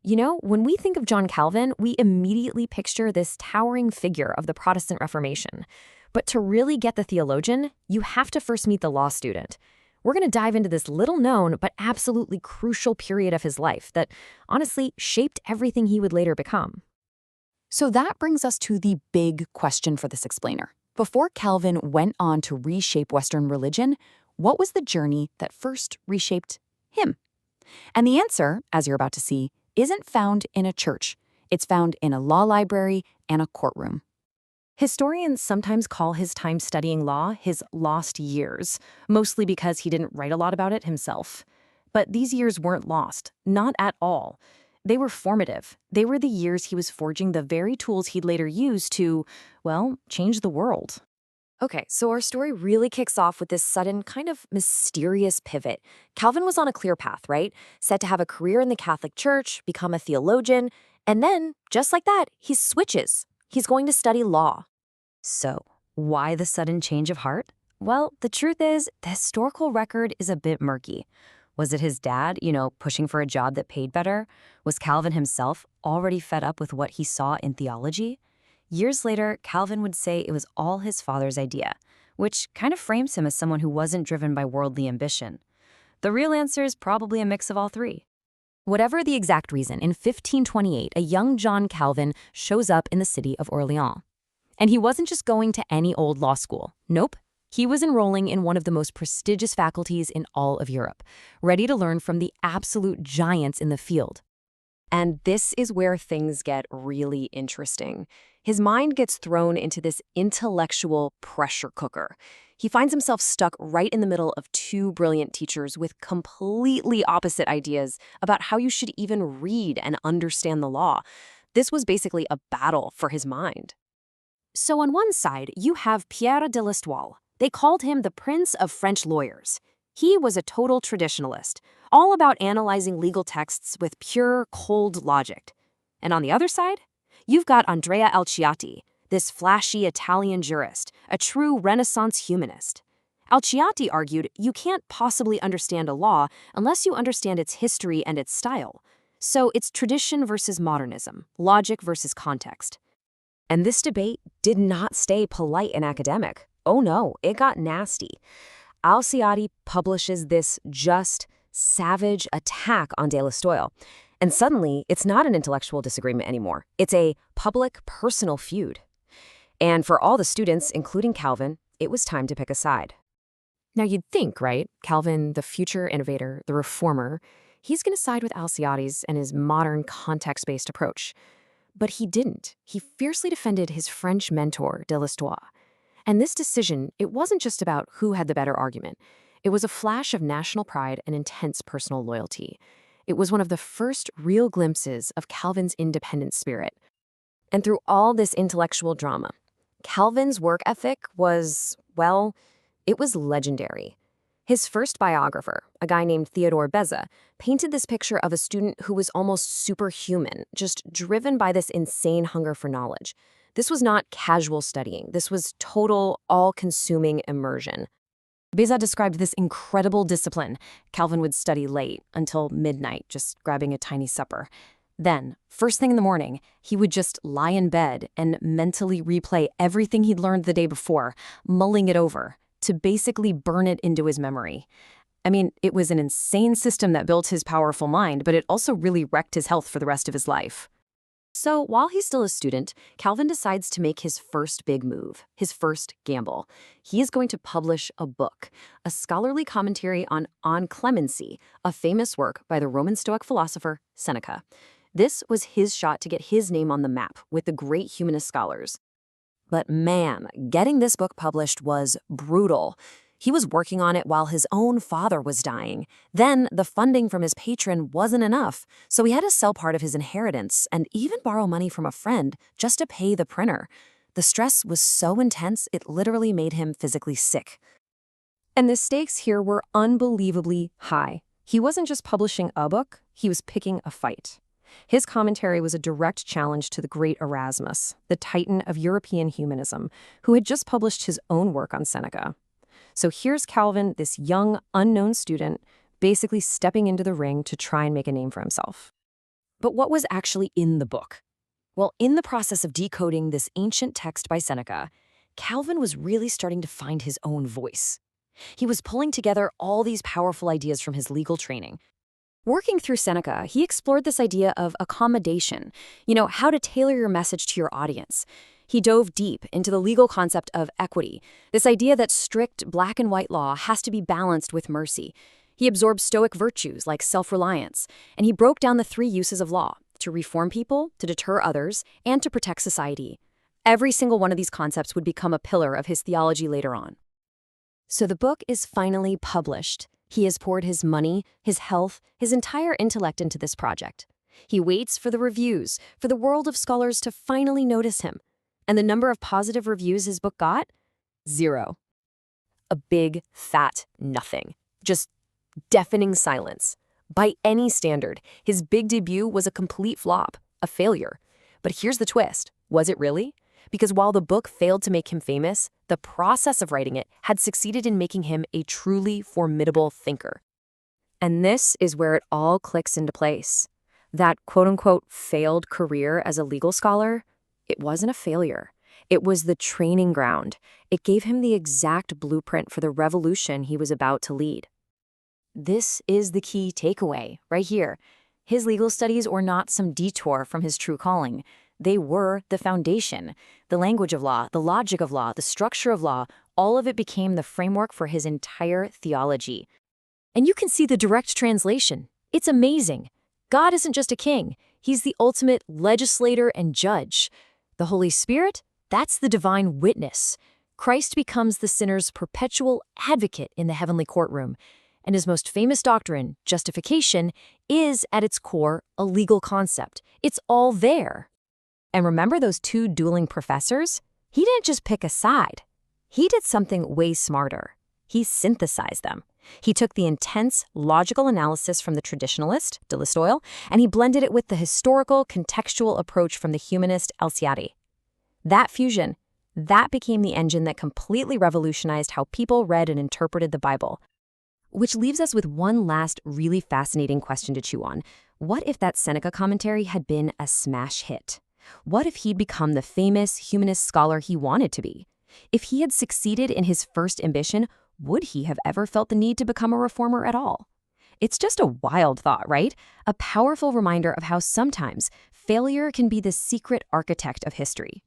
When we think of John Calvin, we immediately picture this towering figure of the Protestant Reformation. But to really get the theologian, you have to first meet the law student. We're going to dive into this little known but absolutely crucial period of his life that honestly shaped everything he would later become. So that brings us to the big question for this explainer. Before Calvin went on to reshape Western religion, what was the journey that first reshaped him? And the answer, as you're about to see, isn't found in a church. It's found in a law library and a courtroom. Historians sometimes call his time studying law his lost years, mostly because he didn't write a lot about it himself. But these years weren't lost, not at all. They were formative. They were the years he was forging the very tools he'd later use to, well, change the world. Okay, so our story really kicks off with this sudden, kind of mysterious pivot. Calvin was on a clear path, right? Set to have a career in the Catholic Church, become a theologian, and then, just like that, he switches. He's going to study law. So, why the sudden change of heart? Well, the truth is, the historical record is a bit murky. Was it his dad, pushing for a job that paid better? Was Calvin himself already fed up with what he saw in theology? Years later, Calvin would say it was all his father's idea, which kind of frames him as someone who wasn't driven by worldly ambition. The real answer is probably a mix of all three. Whatever the exact reason, in 1528, a young John Calvin shows up in the city of Orleans. And he wasn't just going to any old law school. Nope. He was enrolling in one of the most prestigious faculties in all of Europe, ready to learn from the absolute giants in the field. And this is where things get really interesting. His mind gets thrown into this intellectual pressure cooker. He finds himself stuck right in the middle of two brilliant teachers with completely opposite ideas about how you should even read and understand the law. This was basically a battle for his mind. So on one side, you have Pierre de l'Estoile. They called him the Prince of French lawyers. He was a total traditionalist, all about analyzing legal texts with pure, cold logic. And on the other side, you've got Andrea Alciati, this flashy Italian jurist, a true Renaissance humanist. Alciati argued you can't possibly understand a law unless you understand its history and its style. So it's tradition versus modernism, logic versus context. And this debate did not stay polite and academic. Oh no, it got nasty. Alciati publishes this just, savage attack on de l'Estoile. And suddenly, it's not an intellectual disagreement anymore. It's a public, personal feud. And for all the students, including Calvin, it was time to pick a side. Now you'd think, right? Calvin, the future innovator, the reformer, he's going to side with Alciati's and his modern context-based approach. But he didn't. He fiercely defended his French mentor, de l'Estoile. And this decision, it wasn't just about who had the better argument. It was a flash of national pride and intense personal loyalty. It was one of the first real glimpses of Calvin's independent spirit. And through all this intellectual drama, Calvin's work ethic was, well, it was legendary. His first biographer, a guy named Theodore Beza, painted this picture of a student who was almost superhuman, just driven by this insane hunger for knowledge. This was not casual studying. This was total, all-consuming immersion. Beza described this incredible discipline. Calvin would study late, until midnight, just grabbing a tiny supper. Then, first thing in the morning, he would just lie in bed and mentally replay everything he'd learned the day before, mulling it over, to basically burn it into his memory. I mean, it was an insane system that built his powerful mind, but it also really wrecked his health for the rest of his life. So while he's still a student, Calvin decides to make his first big move, his first gamble. He is going to publish a book, a scholarly commentary on Clemency, a famous work by the Roman Stoic philosopher Seneca. This was his shot to get his name on the map with the great humanist scholars. But man, getting this book published was brutal. He was working on it while his own father was dying. Then the funding from his patron wasn't enough, so he had to sell part of his inheritance and even borrow money from a friend just to pay the printer. The stress was so intense, it literally made him physically sick. And the stakes here were unbelievably high. He wasn't just publishing a book, he was picking a fight. His commentary was a direct challenge to the great Erasmus, the titan of European humanism, who had just published his own work on Seneca. So here's Calvin, this young, unknown student, basically stepping into the ring to try and make a name for himself. But what was actually in the book? Well, in the process of decoding this ancient text by Seneca, Calvin was really starting to find his own voice. He was pulling together all these powerful ideas from his legal training. Working through Seneca, he explored this idea of accommodation, how to tailor your message to your audience. He dove deep into the legal concept of equity, this idea that strict black and white law has to be balanced with mercy. He absorbed Stoic virtues like self-reliance, and he broke down the three uses of law: to reform people, to deter others, and to protect society. Every single one of these concepts would become a pillar of his theology later on. So the book is finally published. He has poured his money, his health, his entire intellect into this project. He waits for the reviews, for the world of scholars to finally notice him. And the number of positive reviews his book got? 0. A big, fat nothing. Just deafening silence. By any standard, his big debut was a complete flop, a failure. But here's the twist. Was it really? Because while the book failed to make him famous, the process of writing it had succeeded in making him a truly formidable thinker. And this is where it all clicks into place. That quote-unquote failed career as a legal scholar, it wasn't a failure. It was the training ground. It gave him the exact blueprint for the revolution he was about to lead. This is the key takeaway, right here. His legal studies were not some detour from his true calling. They were the foundation. The language of law, the logic of law, the structure of law, all of it became the framework for his entire theology. And you can see the direct translation. It's amazing. God isn't just a king. He's the ultimate legislator and judge. The Holy Spirit, that's the divine witness. Christ becomes the sinner's perpetual advocate in the heavenly courtroom. And his most famous doctrine, justification, is at its core a legal concept. It's all there. And remember those two dueling professors? He didn't just pick a side. He did something way smarter. He synthesized them. He took the intense, logical analysis from the traditionalist, de Listoil, and he blended it with the historical, contextual approach from the humanist, Alciati. That fusion, that became the engine that completely revolutionized how people read and interpreted the Bible. Which leaves us with one last really fascinating question to chew on. What if that Seneca commentary had been a smash hit? What if he'd become the famous humanist scholar he wanted to be? If he had succeeded in his first ambition, would he have ever felt the need to become a reformer at all? It's just a wild thought, right? A powerful reminder of how sometimes failure can be the secret architect of history.